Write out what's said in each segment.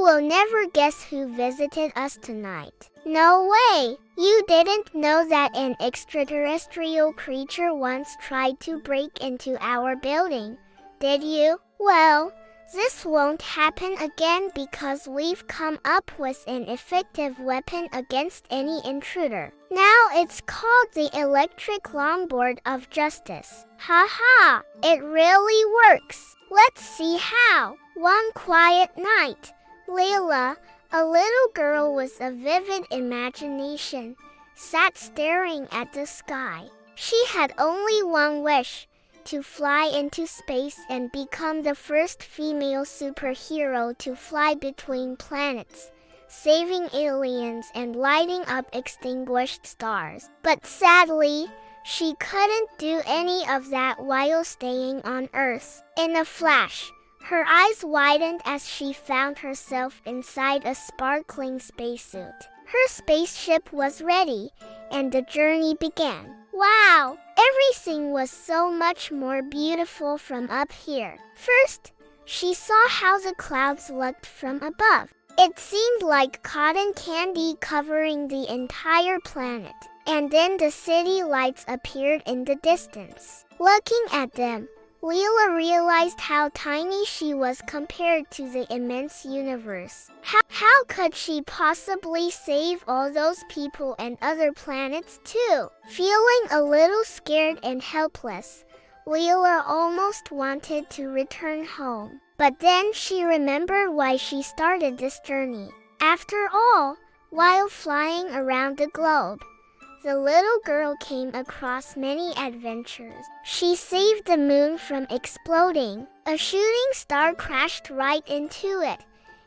will never guess who visited us tonight. No way! You didn't know that an extraterrestrial creature once tried to break into our building, did you? Well, this won't happen again because we've come up with an effective weapon against any intruder. Now it's called the Electric Longboard of Justice. Ha ha! It really works! Let's see how. One quiet night, Layla, a little girl with a vivid imagination, sat staring at the sky. She had only one wish: to fly into space and become the first female superhero to fly between planets, saving aliens and lighting up extinguished stars. But sadly, she couldn't do any of that while staying on Earth. In a flash, her eyes widened as she found herself inside a sparkling spacesuit. Her spaceship was ready, and the journey began. Wow! Everything was so much more beautiful from up here. First, she saw how the clouds looked from above. It seemed like cotton candy covering the entire planet. And then the city lights appeared in the distance. Looking at them, Leela realized how tiny she was compared to the immense universe. How could she possibly save all those people and other planets too? Feeling a little scared and helpless, Leela almost wanted to return home. But then she remembered why she started this journey. After all, while flying around the globe, the little girl came across many adventures. She saved the moon from exploding. A shooting star crashed right into it,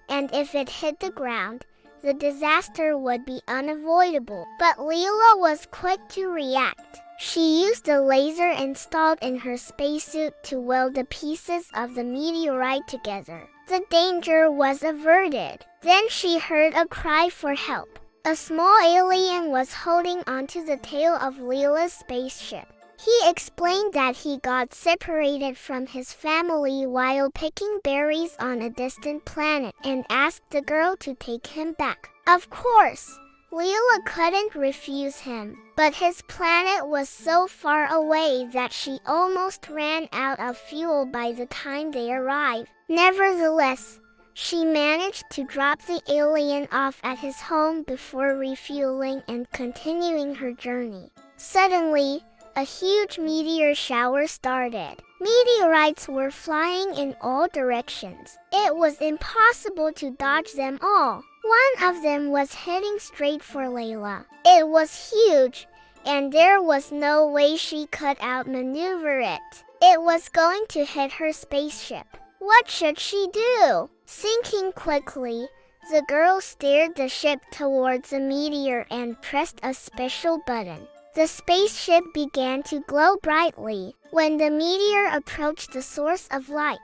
and if it hit the ground, the disaster would be unavoidable. But Leela was quick to react. She used a laser installed in her spacesuit to weld the pieces of the meteorite together. The danger was averted. Then she heard a cry for help. A small alien was holding onto the tail of Leela's spaceship. He explained that he got separated from his family while picking berries on a distant planet and asked the girl to take him back. Of course, Leela couldn't refuse him, but his planet was so far away that she almost ran out of fuel by the time they arrived. Nevertheless, she managed to drop the alien off at his home before refueling and continuing her journey. Suddenly, a huge meteor shower started. Meteorites were flying in all directions. It was impossible to dodge them all. One of them was heading straight for Layla. It was huge, and there was no way she could outmaneuver it. It was going to hit her spaceship. What should she do? Thinking quickly, the girl steered the ship towards the meteor and pressed a special button. The spaceship began to glow brightly. When the meteor approached the source of light,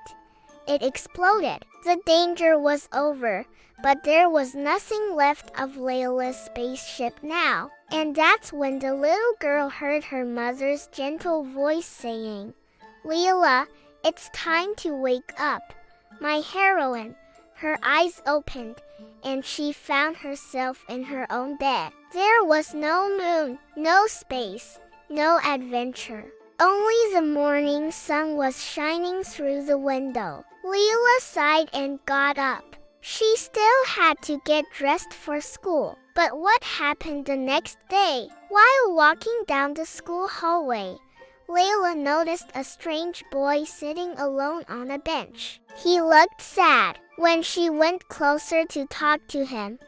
it exploded. The danger was over, but there was nothing left of Layla's spaceship now. And that's when the little girl heard her mother's gentle voice saying, "Layla, it's time to wake up." My heroine. Her eyes opened, and she found herself in her own bed. There was no moon, no space, no adventure. Only the morning sun was shining through the window. Leela sighed and got up. She still had to get dressed for school. But what happened the next day? While walking down the school hallway, Layla noticed a strange boy sitting alone on a bench. He looked sad. When she went closer to talk to him,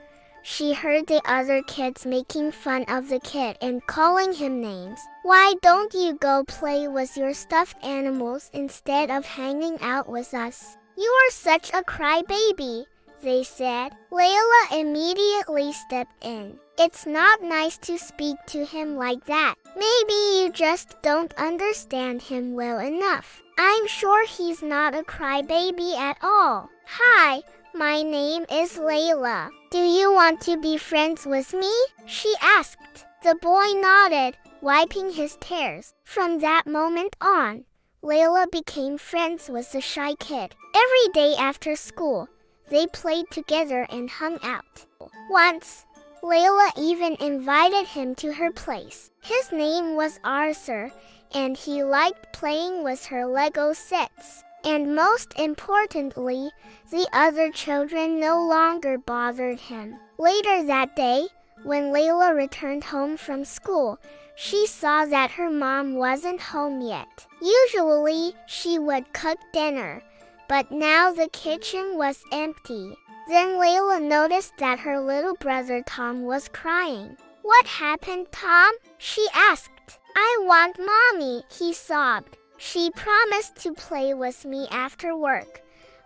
she heard the other kids making fun of the kid and calling him names. "Why don't you go play with your stuffed animals instead of hanging out with us? You are such a crybaby," they said. Layla immediately stepped in. "It's not nice to speak to him like that. Maybe you just don't understand him well enough. I'm sure he's not a crybaby at all. Hi, my name is Layla. Do you want to be friends with me?" she asked. The boy nodded, wiping his tears. From that moment on, Layla became friends with the shy kid. Every day after school, They played together and hung out. Once, Layla even invited him to her place. His name was Arthur, and he liked playing with her Lego sets. And most importantly, the other children no longer bothered him. Later that day, when Layla returned home from school, she saw that her mom wasn't home yet. Usually, she would cook dinner, but now the kitchen was empty. Then Layla noticed that her little brother Tom was crying. "What happened, Tom?" she asked. "I want Mommy," he sobbed. "She promised to play with me after work,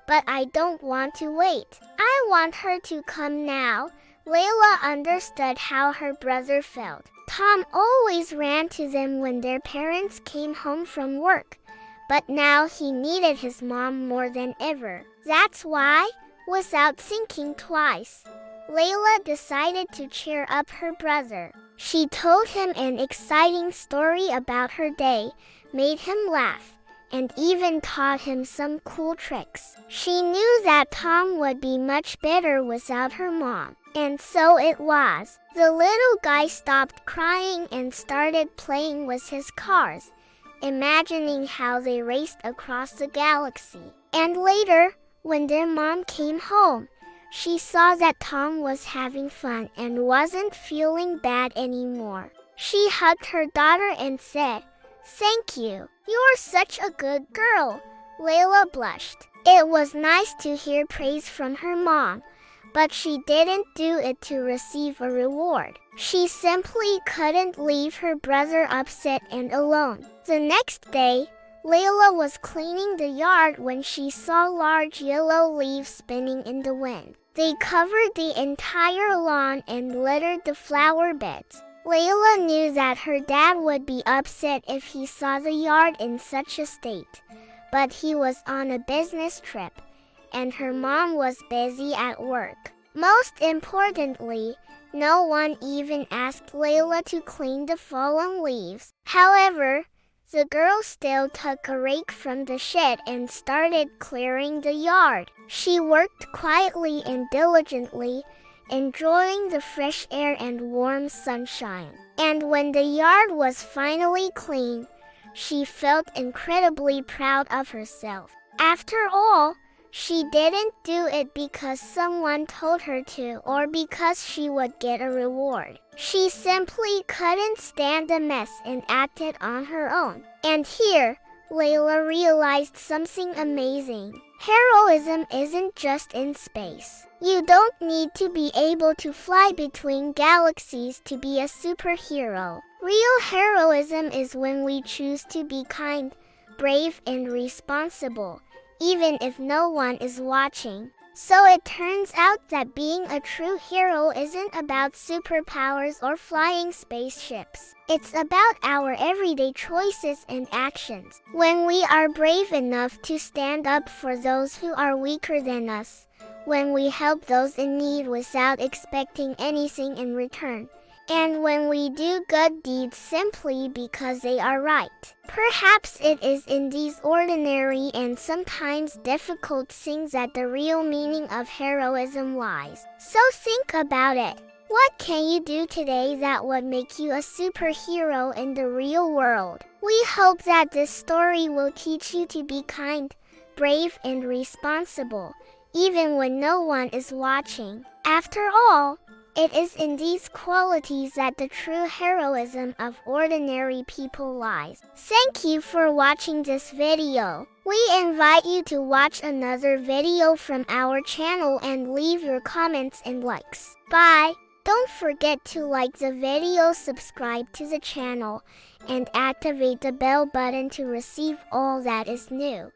but I don't want to wait. I want her to come now." Layla understood how her brother felt. Tom always ran to them when their parents came home from work, but now he needed his mom more than ever. That's why, without thinking twice, Layla decided to cheer up her brother. She told him an exciting story about her day, made him laugh, and even taught him some cool tricks. She knew that Tom would be much better without her mom, and so it was. The little guy stopped crying and started playing with his cars, imagining how they raced across the galaxy. And later, when their mom came home, she saw that Tom was having fun and wasn't feeling bad anymore. She hugged her daughter and said, "Thank you. You're such a good girl." Layla blushed. It was nice to hear praise from her mom, but she didn't do it to receive a reward. She simply couldn't leave her brother upset and alone. The next day, Layla was cleaning the yard when she saw large yellow leaves spinning in the wind. They covered the entire lawn and littered the flower beds. Layla knew that her dad would be upset if he saw the yard in such a state, but he was on a business trip, and her mom was busy at work. Most importantly, no one even asked Layla to clean the fallen leaves. However, the girl still took a rake from the shed and started clearing the yard. She worked quietly and diligently, enjoying the fresh air and warm sunshine. And when the yard was finally clean, she felt incredibly proud of herself. After all, she didn't do it because someone told her to or because she would get a reward. She simply couldn't stand the mess and acted on her own. And here, Layla realized something amazing. Heroism isn't just in space. You don't need to be able to fly between galaxies to be a superhero. Real heroism is when we choose to be kind, brave, and responsible, even if no one is watching. So it turns out that being a true hero isn't about superpowers or flying spaceships. It's about our everyday choices and actions. When we are brave enough to stand up for those who are weaker than us, when we help those in need without expecting anything in return, and when we do good deeds simply because they are right. Perhaps it is in these ordinary and sometimes difficult things that the real meaning of heroism lies. So think about it. What can you do today that would make you a superhero in the real world? We hope that this story will teach you to be kind, brave, and responsible, even when no one is watching. After all, it is in these qualities that the true heroism of ordinary people lies. Thank you for watching this video. We invite you to watch another video from our channel and leave your comments and likes. Bye! Don't forget to like the video, subscribe to the channel, and activate the bell button to receive all that is new.